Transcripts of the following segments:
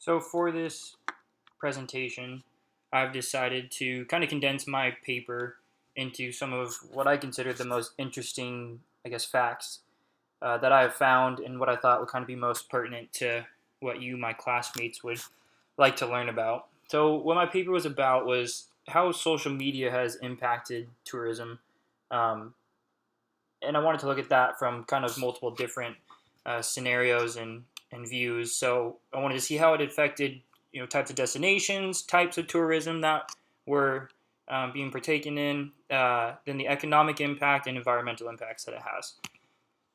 So for this presentation, I've decided to kind of condense my paper into some of what I consider the most interesting, facts that I have found and what I thought would kind of be most pertinent to what you, my classmates, would like to learn about. So what my paper was about was how social media has impacted tourism, um, and I wanted to look at that from kind of multiple different scenarios and views. So I wanted to see how it affected types of destinations, types of tourism that were being partaken in, then the economic impact and environmental impacts that it has.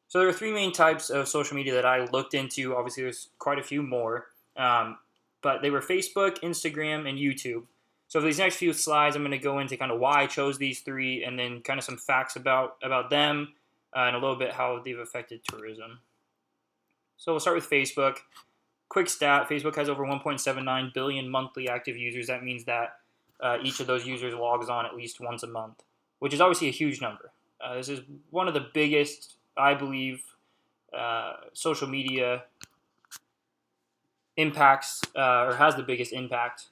So there are three main types of social media that I looked into. Obviously, there's quite a few more, but they were Facebook, Instagram, and YouTube. So for these next few slides, I'm going to go into kind of why I chose these three, and then kind of some facts about them, and a little bit how they've affected tourism. So we'll start with Facebook. Quick stat: Facebook has over 1.79 billion monthly active users. That means that each of those users logs on at least once a month, which is obviously a huge number. This is one of the biggest, I believe, social media impacts, or has the biggest impact,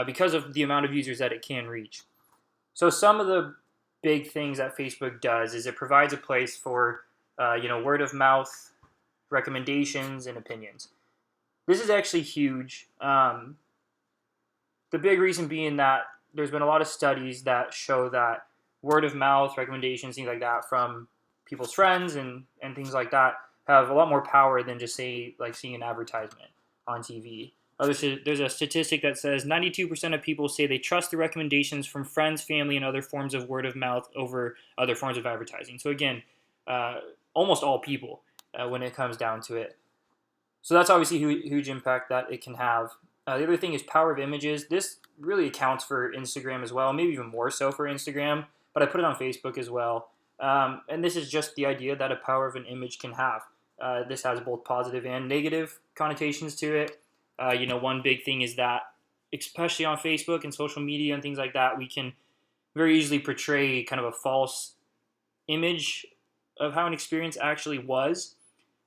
because of the amount of users that it can reach. So some of the big things that Facebook does is it provides a place for word of mouth recommendations and opinions. This is actually huge. The big reason being that there's been a lot of studies that show that word of mouth recommendations, things like that, from people's friends and things like that, have a lot more power than just say like seeing an advertisement on TV. There's a statistic that says 92% of people say they trust the recommendations from friends, family, and other forms of word of mouth over other forms of advertising. So again, almost all people when it comes down to it. So that's obviously a huge impact that it can have. The other thing is power of images. This really accounts for Instagram as well, maybe even more so for Instagram, but I put it on Facebook as well. And this is just the idea that a power of an image can have. This has both positive and negative connotations to it. One big thing is that, especially on Facebook and social media and things like that, we can very easily portray kind of a false image of how an experience actually was.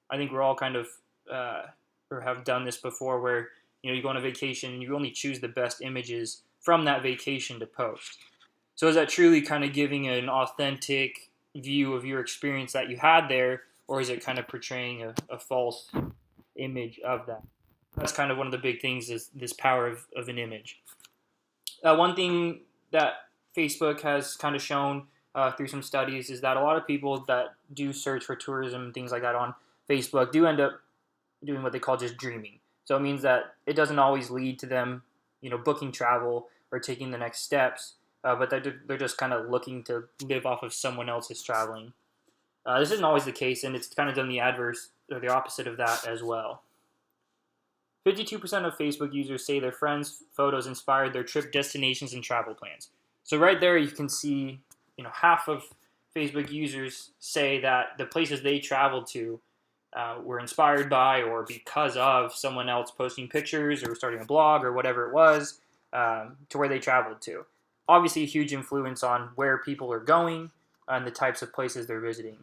I think we're all kind of or have done this before, where you go on a vacation and you only choose the best images from that vacation to post. So is that truly kind of giving an authentic view of your experience that you had there, or is it kind of portraying a false image of that? That's kind of one of the big things, is this power of an image. One thing that Facebook has kind of shown through some studies is that a lot of people that do search for tourism and things like that on Facebook do end up doing what they call just dreaming. So it means that it doesn't always lead to them, booking travel or taking the next steps, but they're just kind of looking to live off of someone else's traveling. This isn't always the case, and it's kind of done the adverse or the opposite of that as well. 52% of Facebook users say their friends' photos inspired their trip destinations and travel plans. So right there, you can see, half of Facebook users say that the places they traveled to were inspired by or because of someone else posting pictures or starting a blog or whatever it was, to where they traveled to. Obviously, a huge influence on where people are going and the types of places they're visiting.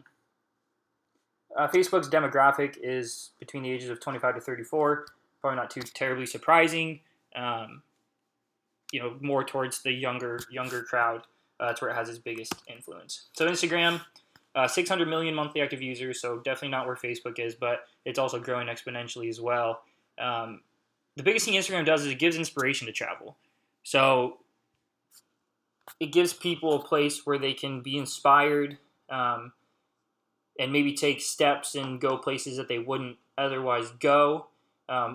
Facebook's demographic is between the ages of 25 to 34. Probably not too terribly surprising. More towards the younger crowd. That's where it has its biggest influence. So Instagram, 600 million monthly active users, so definitely not where Facebook is, but it's also growing exponentially as well. The biggest thing Instagram does is it gives inspiration to travel. So it gives people a place where they can be inspired, and maybe take steps and go places that they wouldn't otherwise go,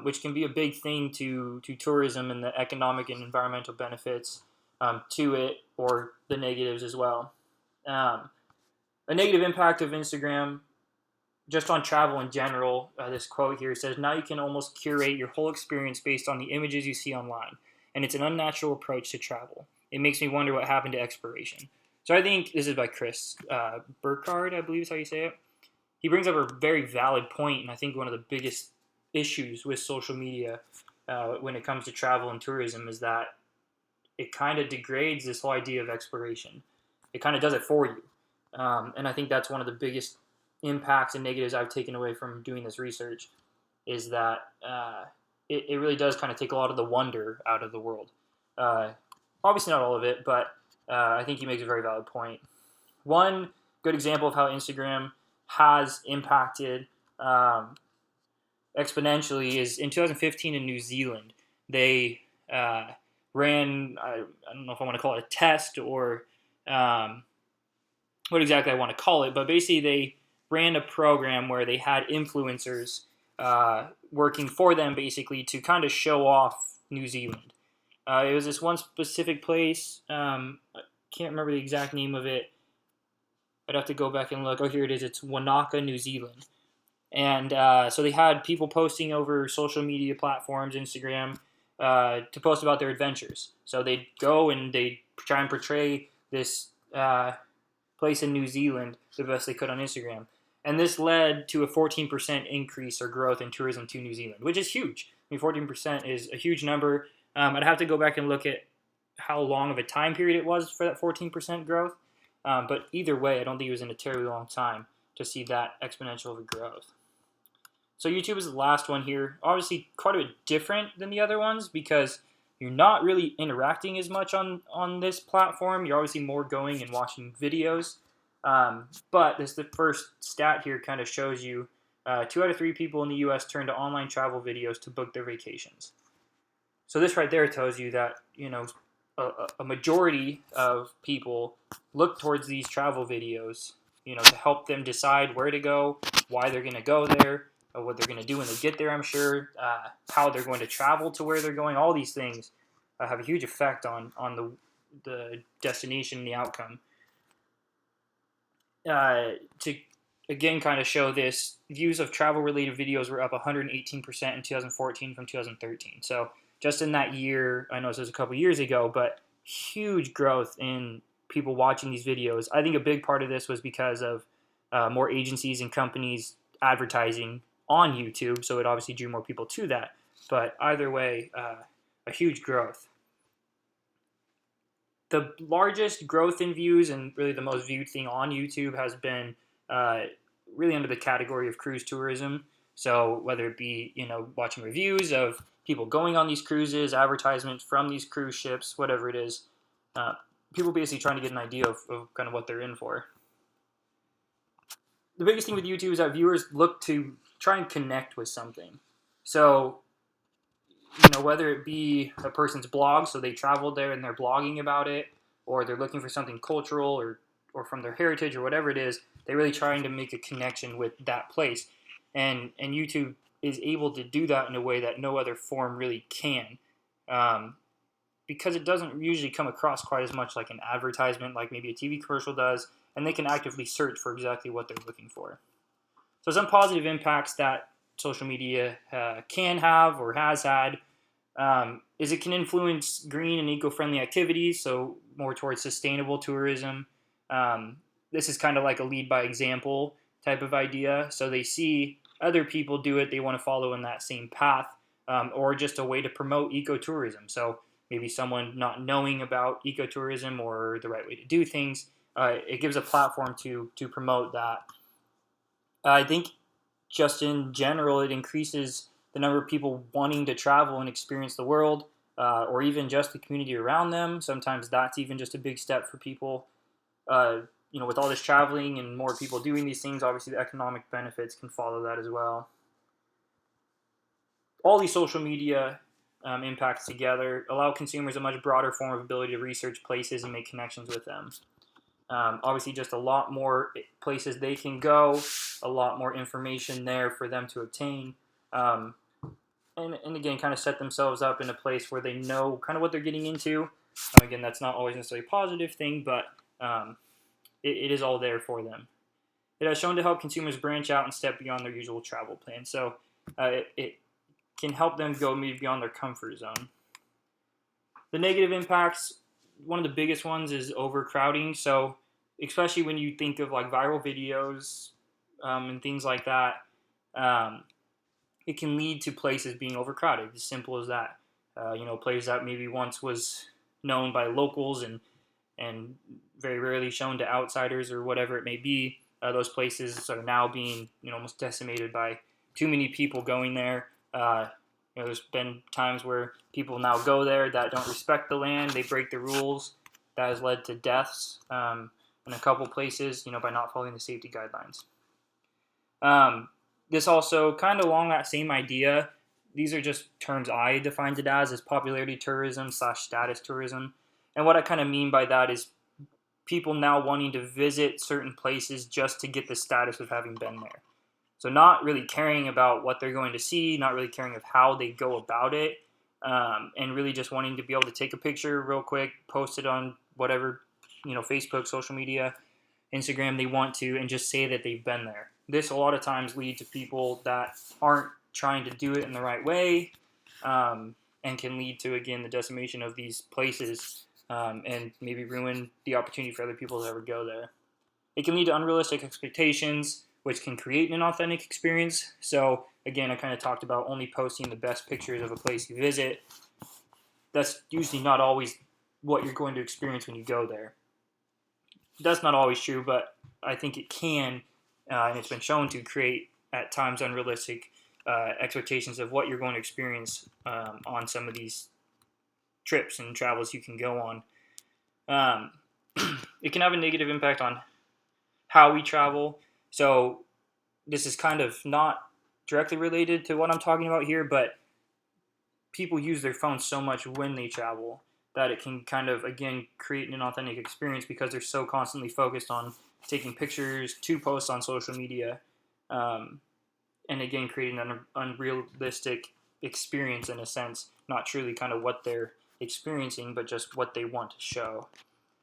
which can be a big thing to tourism and the economic and environmental benefits to it, or the negatives as well. A negative impact of Instagram just on travel in general, this quote here says, "Now you can almost curate your whole experience based on the images you see online, and it's an unnatural approach to travel. It makes me wonder what happened to exploration." So I think this is by Chris Burkhardt, I believe is how you say it. He brings up a very valid point, and I think one of the biggest issues with social media when it comes to travel and tourism is that it kind of degrades this whole idea of exploration. It kind of does it for you. And I think that's one of the biggest impacts and negatives I've taken away from doing this research, is that it really does kind of take a lot of the wonder out of the world. Uh, Obviously not all of it, but I think he makes a very valid point. One good example of how Instagram has impacted exponentially is in 2015 in New Zealand. They ran, I don't know if I want to call it a test or um, what exactly I want to call it, but basically they ran a program where they had influencers working for them basically to kind of show off New Zealand. It was this one specific place. I can't remember the exact name of it. I'd have to go back and look. Oh, here it is. It's Wanaka, New Zealand. And so they had people posting over social media platforms, Instagram, to post about their adventures. So they'd go and they'd try and portray this place in New Zealand the best they could on Instagram. And this led to a 14% increase or growth in tourism to New Zealand, which is huge. I mean, 14% is a huge number. I'd have to go back and look at how long of a time period it was for that 14% growth. But either way, I don't think it was in a terribly long time to see that exponential of a growth. So YouTube is the last one here. Obviously, quite a bit different than the other ones because you're not really interacting as much on this platform. You're obviously more going and watching videos. But this the first stat here kind of shows you 2 out of 3 people in the U.S. turn to online travel videos to book their vacations. So this right there tells you that a majority of people look towards these travel videos, to help them decide where to go, why they're going to go there, what they're going to do when they get there, I'm sure, how they're going to travel to where they're going. All these things have a huge effect on the destination and the outcome. To, again, kind of show this, views of travel-related videos were up 118% in 2014 from 2013. So just in that year, I know this was a couple years ago, but huge growth in people watching these videos. I think a big part of this was because of more agencies and companies advertising on YouTube, so it obviously drew more people to that. But either way, a huge growth. The largest growth in views and really the most viewed thing on YouTube has been really under the category of cruise tourism. So whether it be watching reviews of people going on these cruises, advertisements from these cruise ships, whatever it is, people basically trying to get an idea of kind of what they're in for. The biggest thing with YouTube is that viewers look to try and connect with something. So, whether it be a person's blog, so they traveled there and they're blogging about it, or they're looking for something cultural or from their heritage or whatever it is, they're really trying to make a connection with that place. And YouTube is able to do that in a way that no other form really can. Because it doesn't usually come across quite as much like an advertisement, like maybe a TV commercial does, and they can actively search for exactly what they're looking for. So some positive impacts that social media can have or has had is it can influence green and eco-friendly activities, so more towards sustainable tourism. This is kind of like a lead by example type of idea. So they see other people do it, they want to follow in that same path, or just a way to promote ecotourism. So maybe someone not knowing about ecotourism or the right way to do things, it gives a platform to promote that. I think just in general, it increases the number of people wanting to travel and experience the world, or even just the community around them. Sometimes that's even just a big step for people. With all this traveling and more people doing these things, obviously the economic benefits can follow that as well. All these social media impacts together allow consumers a much broader form of ability to research places and make connections with them. Obviously, just a lot more places they can go, a lot more information there for them to obtain, and again, kind of set themselves up in a place where they know kind of what they're getting into. Again, that's not always necessarily a positive thing, but it is all there for them. It has shown to help consumers branch out and step beyond their usual travel plan. So it can help them go maybe beyond their comfort zone. The negative impacts, one of the biggest ones is overcrowding. So especially when you think of like viral videos and things like that, it can lead to places being overcrowded. As simple as that. Places that maybe once was known by locals and very rarely shown to outsiders or whatever it may be, those places are now being almost decimated by too many people going there. There's been times where people now go there that don't respect the land. They break the rules. That has led to deaths in a couple places, by not following the safety guidelines. This also kind of along that same idea. These are just terms I defined it as popularity tourism / status tourism. And what I kind of mean by that is people now wanting to visit certain places just to get the status of having been there. So not really caring about what they're going to see, not really caring of how they go about it, and really just wanting to be able to take a picture real quick, post it on whatever, Facebook, social media, Instagram they want to, and just say that they've been there. This a lot of times leads to people that aren't trying to do it in the right way, and can lead to, again, the decimation of these places, and maybe ruin the opportunity for other people to ever go there. It can lead to unrealistic expectations, which can create an authentic experience. So again, I kind of talked about only posting the best pictures of a place you visit. That's usually not always what you're going to experience when you go there. That's not always true, but I think it can, and it's been shown to create at times unrealistic expectations of what you're going to experience on some of these trips and travels you can go on. It can have a negative impact on how we travel. So this is kind of not directly related to what I'm talking about here, but people use their phones so much when they travel that it can kind of, again, create an authentic experience because they're so constantly focused on taking pictures to post on social media, and again, creating an unrealistic experience in a sense, not truly kind of what they're experiencing, but just what they want to show.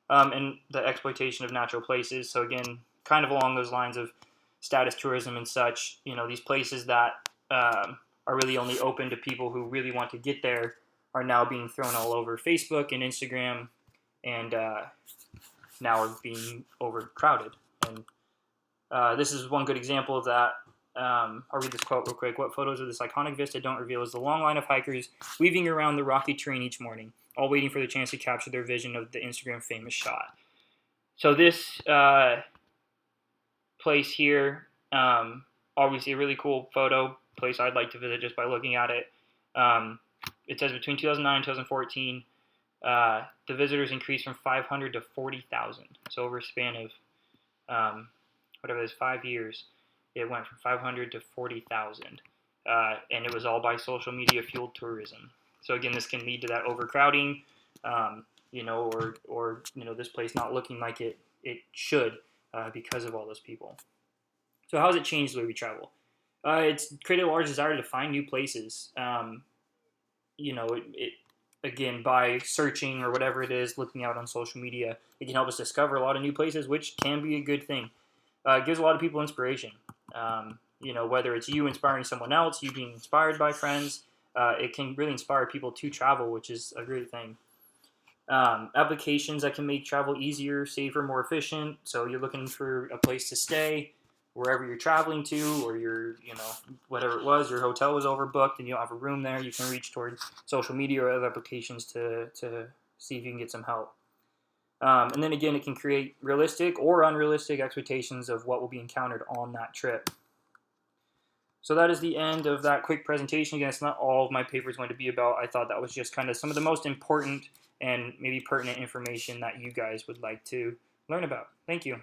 And the exploitation of natural places. So again, kind of along those lines of status tourism and such, these places that are really only open to people who really want to get there are now being thrown all over Facebook and Instagram, and now are being overcrowded. And this is one good example of that. I'll read this quote real quick. What photos of this iconic vista don't reveal is the long line of hikers weaving around the rocky terrain each morning, all waiting for the chance to capture their vision of the Instagram famous shot. So this place here, obviously a really cool photo, place I'd like to visit just by looking at it. It says between 2009 and 2014, the visitors increased from 500 to 40,000. So over a span of whatever it is, 5 years, it went from 500 to 40,000. And it was all by social media fueled tourism. So again, this can lead to that overcrowding, or this place not looking like it should because of all those people. So how has it changed the way we travel? It's created a large desire to find new places. Again, by searching or whatever it is, looking out on social media, it can help us discover a lot of new places, which can be a good thing. It gives a lot of people inspiration. Whether it's you inspiring someone else, you being inspired by friends, it can really inspire people to travel, which is a great thing. Applications that can make travel easier, safer, more efficient. So you're looking for a place to stay wherever you're traveling to, or whatever it was, your hotel was overbooked and you don't have a room there, you can reach towards social media or other applications to see if you can get some help. And then again, it can create realistic or unrealistic expectations of what will be encountered on that trip. So that is the end of that quick presentation. Again, it's not all of my paper is going to be about. I thought that was just kind of some of the most important and maybe pertinent information that you guys would like to learn about. Thank you.